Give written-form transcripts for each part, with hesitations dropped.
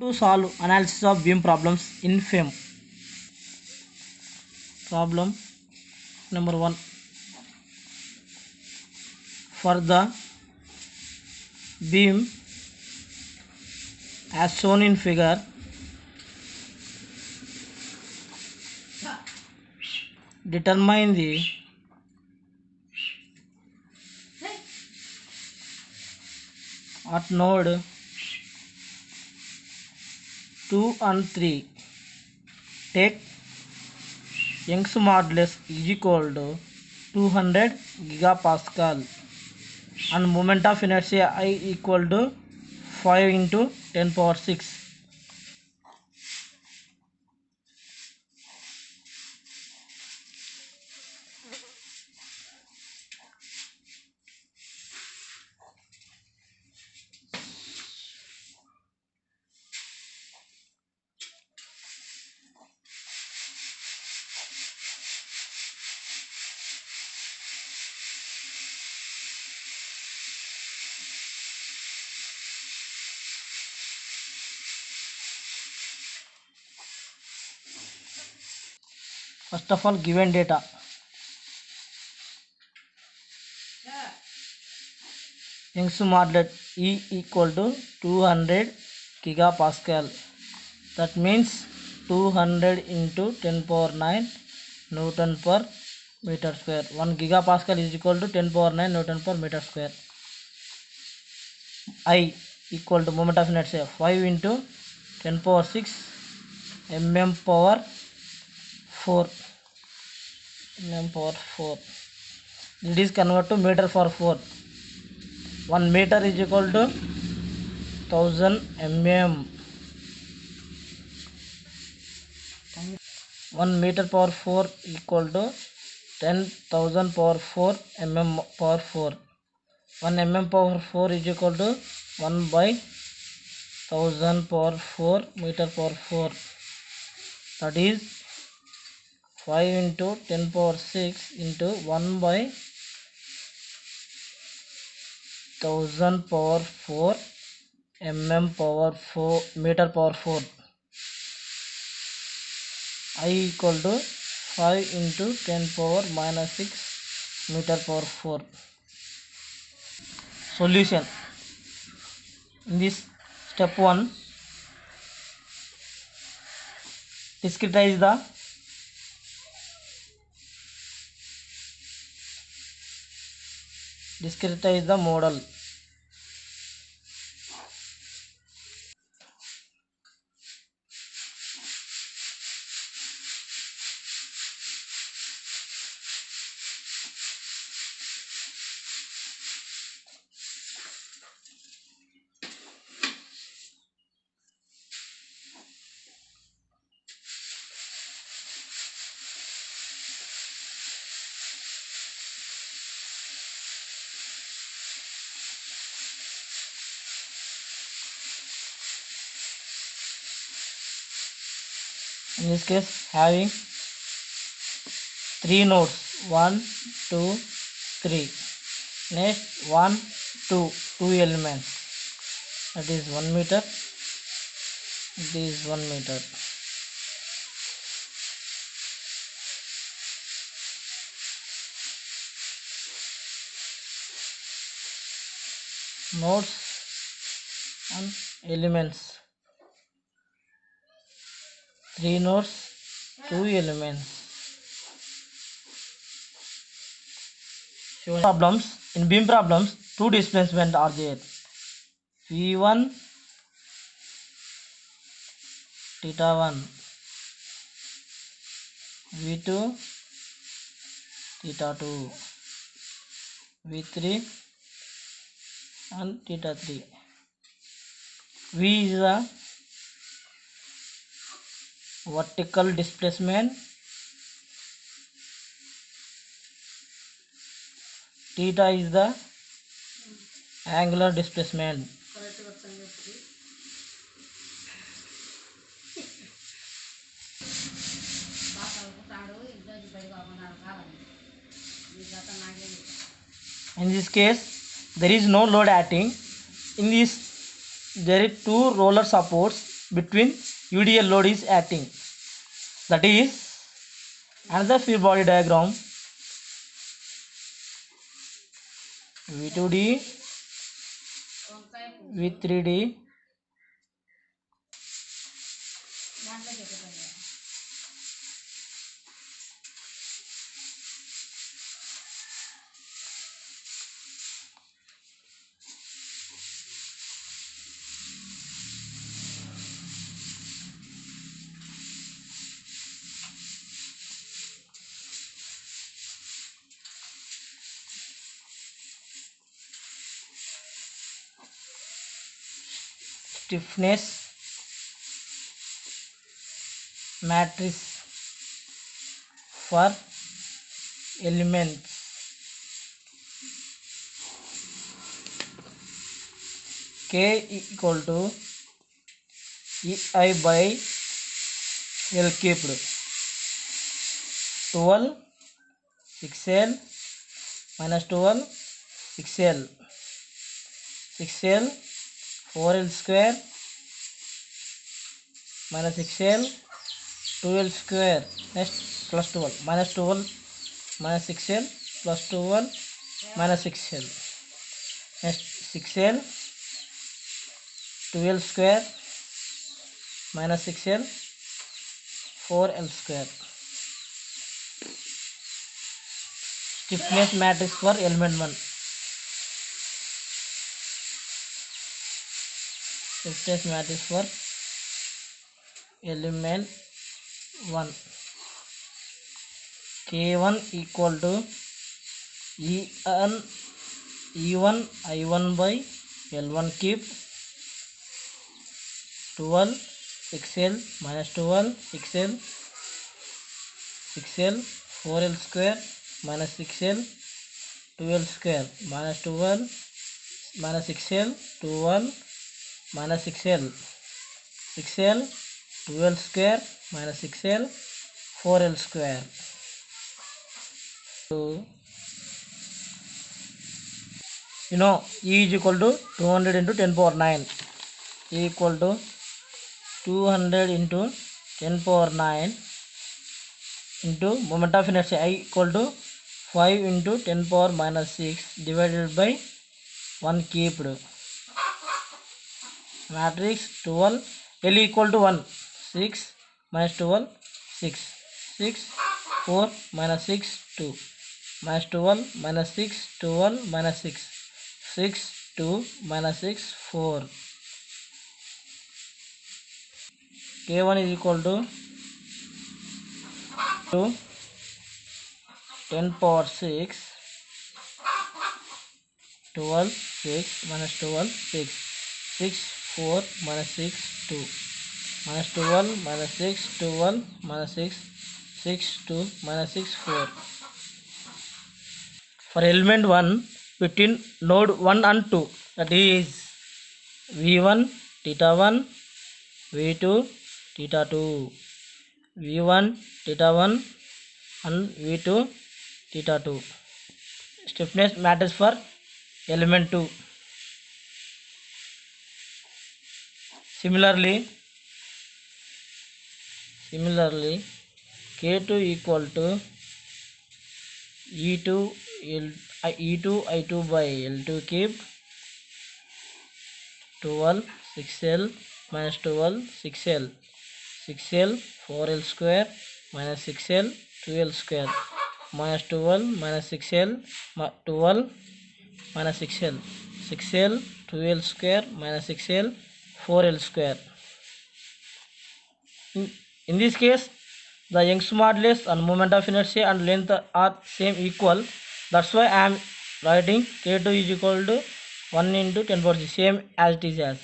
To solve analysis of beam problems in FEM. Problem number 1. For the beam as shown in figure, determine the at node 2 and 3 take Young's modulus is equal to 200 gigapascal and moment of inertia I equal to 5 into 10 power 6. First of all, given data. Young's modulus E equal to 200 gigapascal. That means 200 into 10 power 9 Newton per meter square. 1 gigapascal is equal to 10 power 9 Newton per meter square. I equal to moment of inertia 5 into 10 power 6 mm power 4. It is converted to meter for 4. 1 meter is equal to 1000 mm. 1 meter power 4 equal to 10,000 power 4 mm power 4. 1 mm power 4 is equal to 1 by 1000 power 4 meter power 4. That is 5 into 10 power 6 into 1 by 1000 power 4 mm power 4 meter power 4. I equal to 5 into 10 power minus 6 meter power 4. Solution. In this step 1, discretize the model. In this case, having 3 nodes 1, 2, 3. Next 1, 2 elements. That is 1 meter. It is 1 meter. Nodes and elements. 3 nodes, 2 elements. Problems. In beam problems, 2 displacements are there. V1 theta 1, V2 theta 2, V3 and theta 3. V is the vertical displacement, theta is the angular displacement. In this case, there is no load acting. In this, there is 2 roller supports. between UDL load is acting. That is another free body diagram. V2D, V3D, stiffness matrix for elements. K equal to EI by L cubed. 12 6L minus 12 6L 6L 4L square minus 6L 2L square. Next plus 12 minus 12 minus 6L plus 12 minus 6L. Next 6L 2L square minus 6L 4L square. Stiffness matrix for element 1. Stiffness matrix for element 1. K1 equal to E1 I1 by L1 cube. 12 6L minus 12 6L 6L 4L square minus 6L 2L square minus 12 minus 6L 12 minus 6L 6L 2L square minus 6L 4L square. So you know E is equal to 200 into 10 power 9. E equal to 200 into 10 power 9 into moment of inertia I equal to 5 into 10 power minus 6 divided by 1 cubed. Matrix 12 L equal to 1 6 minus 12 6 6 4 minus 6 2 minus 12 minus 6 12 minus 6 6 2 minus 6 4. K1 is equal to 10 power 6 12 6 minus 12 6 6 4 minus 6 2 minus 12 minus 6 12 minus 6 6 2 minus 6 4. For element 1 between node 1 and 2, that is V1 theta 1 V2 theta 2 V1 theta 1 and V2 theta 2. Stiffness matters for element 2. Similarly K2 equal to E2 I2 by L2 cube 12 6L minus 12 6L 6L 4L square minus 6L 2L square minus 12 minus 6L 12 minus 6L 6L 2L square minus 6L 4L square. In this case, the Young's modulus and moment of inertia and length are same equal. That's why I am writing K2 is equal to 1 into 10 power 6, same as it is as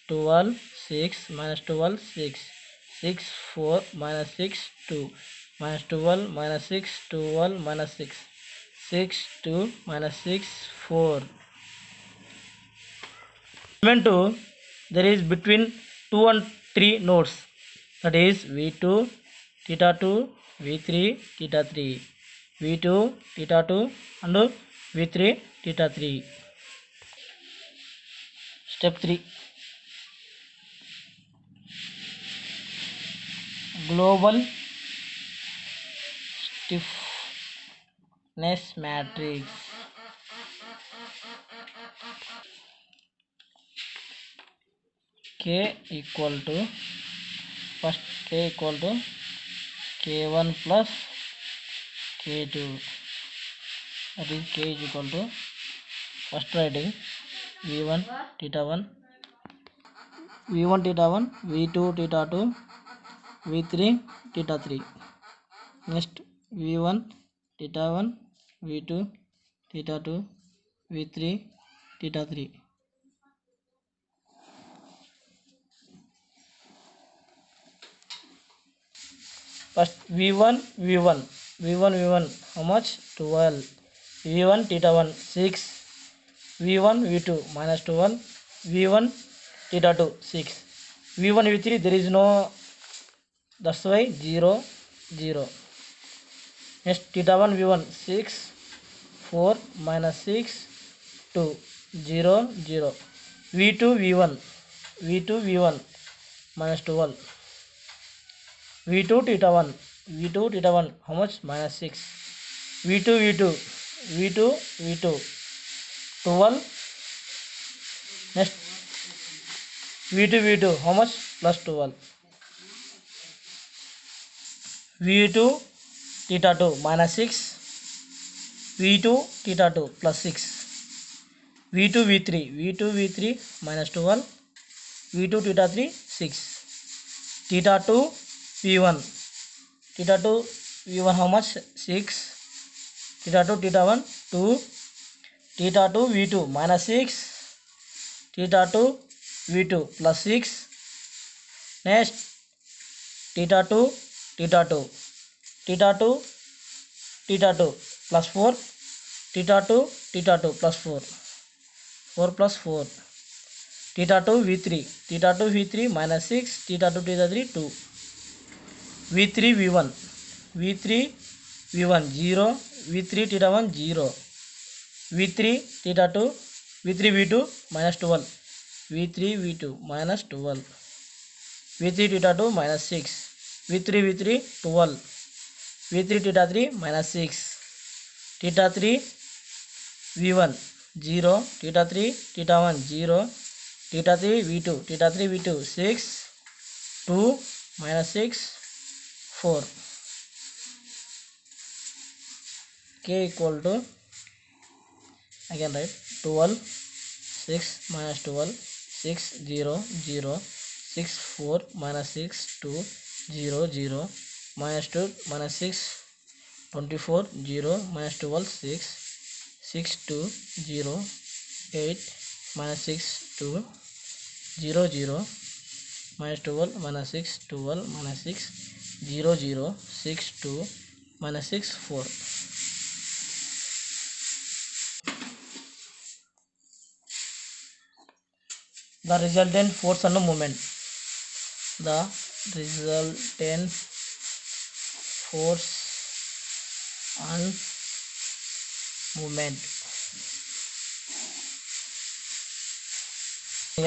12 6 minus 12 6 6 4 minus 6 2 minus 12 minus 6 12 minus 6 6 2 minus 6 4. Element 2, there is between 2 and 3 nodes, that is V2 theta 2 V3 theta 3 V2 theta 2 and V3 theta 3. Step 3. global stiffness matrix. K equal to first K equal to K1 plus K2. That is K is equal to first writing V1 theta 1, V1 theta 1, V2 theta 2, V3 theta 3. Next V1 theta 1, V2 theta 2, V3 theta 3. First V1 how much? 12. V1 theta 1 6. V1 V2 minus 12. V1 theta 2 6. V1 V3 there is no, that's why 0 0. Next theta 1 V1 6 4 minus 6 2 0 0. V2 V1 minus 12. V2 theta 1 how much? Minus 6. V2 12. Next V2 how much? Plus 12. V2 theta 2 minus 6. V2 theta 2 plus 6. V2 V3 minus 12. V2 theta 3 6. Theta 2 V1 how much? 6. Theta 2 theta 1 2. Theta 2 V2 minus 6. Theta 2 V2 plus 6. Next theta 2 theta 2 plus 4. Theta 2 plus 4 plus 4. Theta 2 V3 minus 6. Theta 2 3 2. V3 V1 0. V3 theta 1 0. V3 theta 2 V3 V2 minus 12. V3 V2 minus 12. V3 theta 2 minus 6. V3 12. V3 theta 3 minus 6. Theta 3 V1 0. Theta 3 theta 1 0. Theta 3 V2 6 2 minus 6 4. K equal to, again write 12 6 minus 12 6 0 0 6 4 minus 6 2 0 0 minus 2 minus 6 24 0 minus 12 6 6 2 0 8 minus 6 2 0 0 minus 12 minus 6 12 minus 6 0 0 6 2 minus 6 4. The resultant force and moment. The resultant force and moment.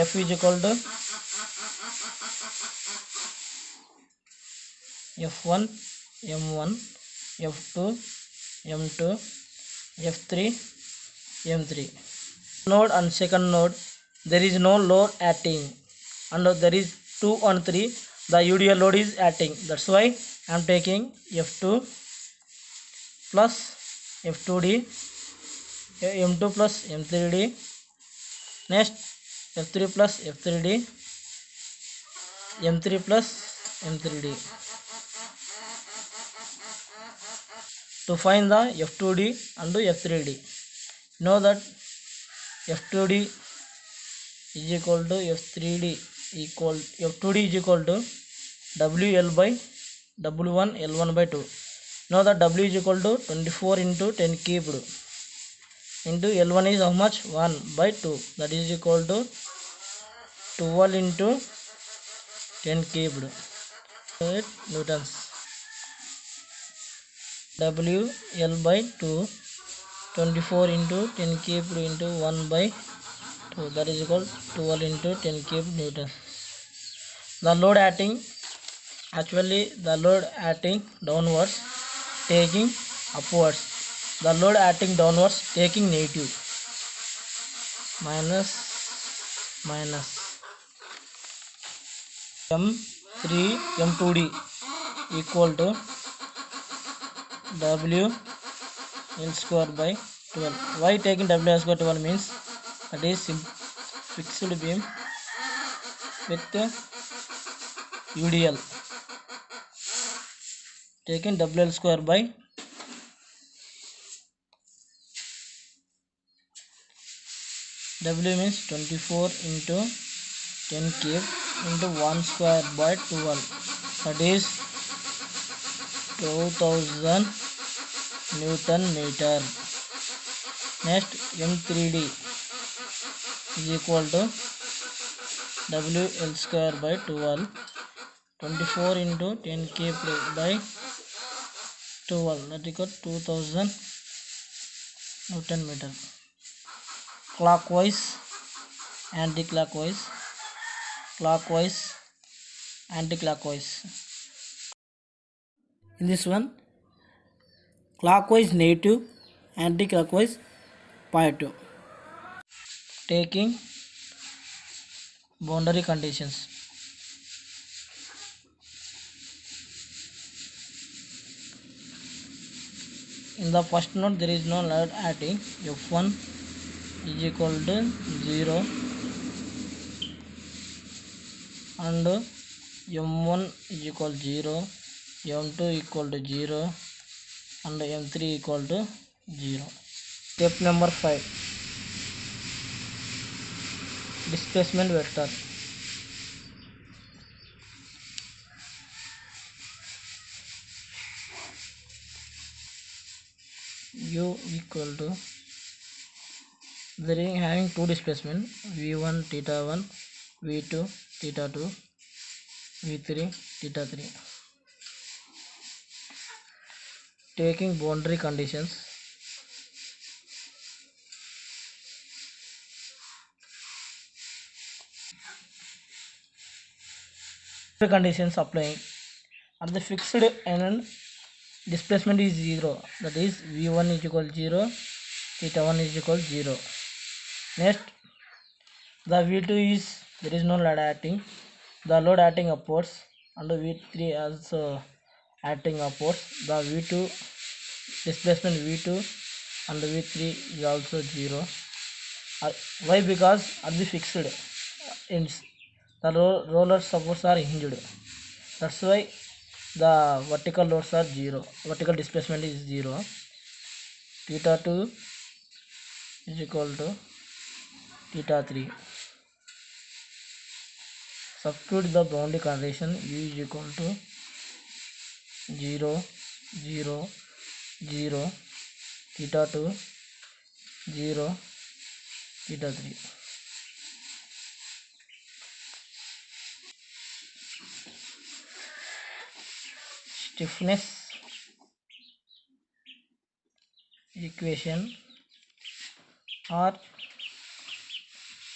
F is equal to F1 M1 F2 M2 F3 M3. Node and second node there is no load acting, and there is 2 and 3 the UDL load is acting. That's why I am taking F2 plus F2D, M2 plus M3D. Next F3 plus F3D, M3 plus M3D. To find the F2D and F3D, know that F2D is equal to F3D equal F2D is equal to WL by W1 L1 by 2. Now that W is equal to 24 into 10 cubed into L1 is how much? 1 by 2, that is equal to 12 into 10 cubed newtons. WL by 2 24 into 10 cubed into 1 by 2, that is equal to 12 into 10 cubed newtons. The load acting Actually the load acting downwards taking upwards, the load acting downwards taking negative, minus minus m3 m2d equal to w L square by 12. Why taking w L square 12 means that is fixed beam with UDL, taking w L square by w means 24 into 10 cube into 1 square by 12, that is 2000 Newton meter. Next m3d is equal to WL square by 12, 24 into 10 cube by 12, that equal 2000 Newton meter. Clockwise, anti-clockwise, clockwise, anti-clockwise. In this one, clockwise negative, anti-clockwise positive. Taking boundary conditions. In the first node there is no load acting, F1 is equal to 0 and M1 is equal to 0, M2 equal to 0 and M3 equal to 0. Step number 5, displacement vector. U equal to, there is having two displacement, V1 theta 1, V2 theta 2, V3 theta 3. Taking boundary conditions. Conditions applying at the fixed end, displacement is 0, that is V1 is equal to 0, theta 1 is equal to 0. Next, the V2 is, there is no load acting, the load acting upwards and V3 also acting upwards, the V2 displacement V2 and V3 is also 0. Why? Because at the fixed ends the roller supports are hinged, that's why the vertical loads are 0, vertical displacement is 0. Theta 2 is equal to theta 3. Substitute the boundary condition, U is equal to 0 0 0 theta 2 0 theta 3. Stiffness equation or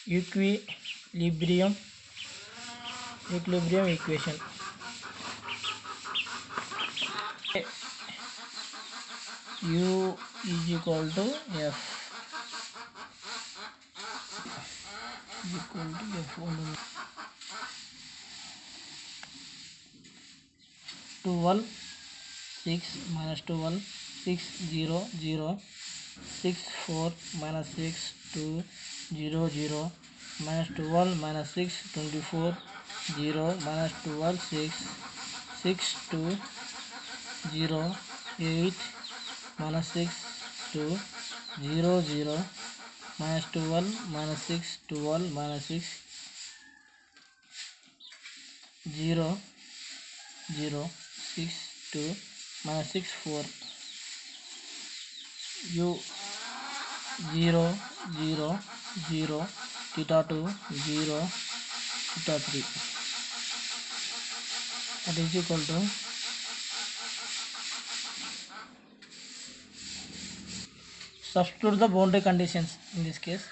equilibrium equation. U is equal to F is equal to F1 12 6 minus 12 6 0 0 6 4 minus 6 2 0 0 minus 12 minus 6 24 0 minus 12 6 6 2 0 8 minus 6 2 0 0 minus 12 minus 6 12 minus 6 0 0 6 2 minus 6 4. U 0 0 0 theta 2 0 theta 3, that is equal to substitute the boundary conditions. In this case,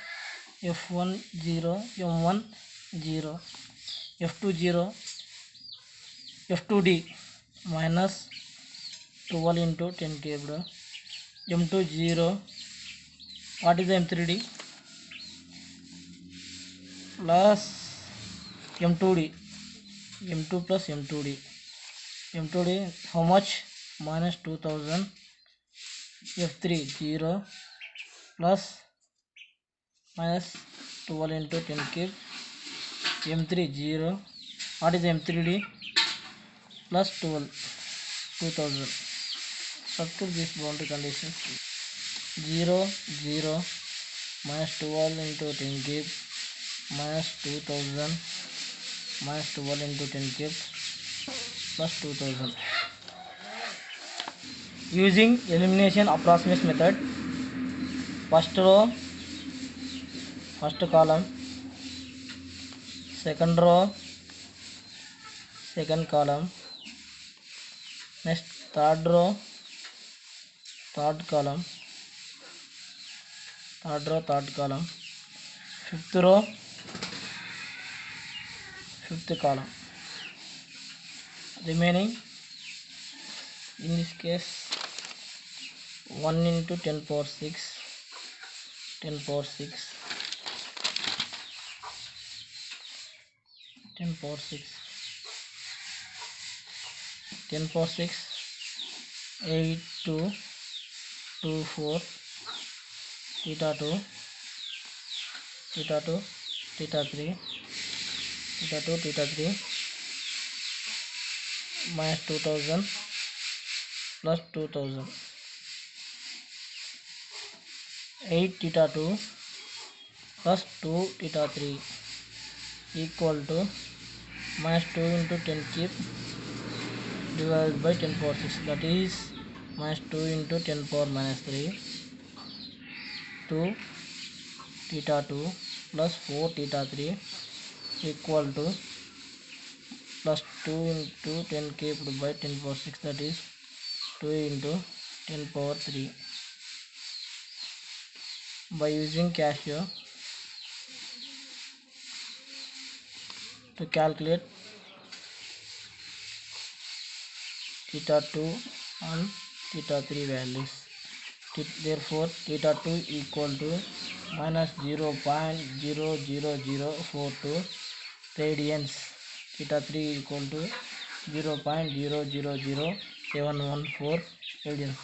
F1 0, M1 0, F2 0, F2D minus 12 into 10 cubed. M2 0. What is the M3D? Plus M2D. M2 plus M2D. M2D how much? Minus 2000. F3 0 plus minus 12 into 10 cube. M3 0. What is M3D? Plus 12 2000. Substitute these boundary conditions. 0 0 minus 12 into 10 cube minus 2000 minus 12 into 10 cube plus 2000. Using elimination approximation method, first row, first column, second row, second column, next third row, third column, third row, third column, fifth row, fifth column. Remaining in this case 1 into 10 power 6, 10 power 6, 10 power 6, 10 power 6, 8 2 2 4 theta 2 theta 2 theta 3 theta 2 theta 3 minus 2000 plus 2000. 8 theta 2 plus 2 theta 3 equal to minus 2 into 10 cube divided by 10 power 6, that is minus 2 into 10 power minus 3. 2 theta 2 plus 4 theta 3 equal to plus 2 into 10 cubed by 10 power 6, that is 2 into 10 power 3. By using Casio to calculate theta 2 and theta 3 values, therefore theta 2 equal to minus 0.00042 radians, theta 3 equal to 0.000714 radians.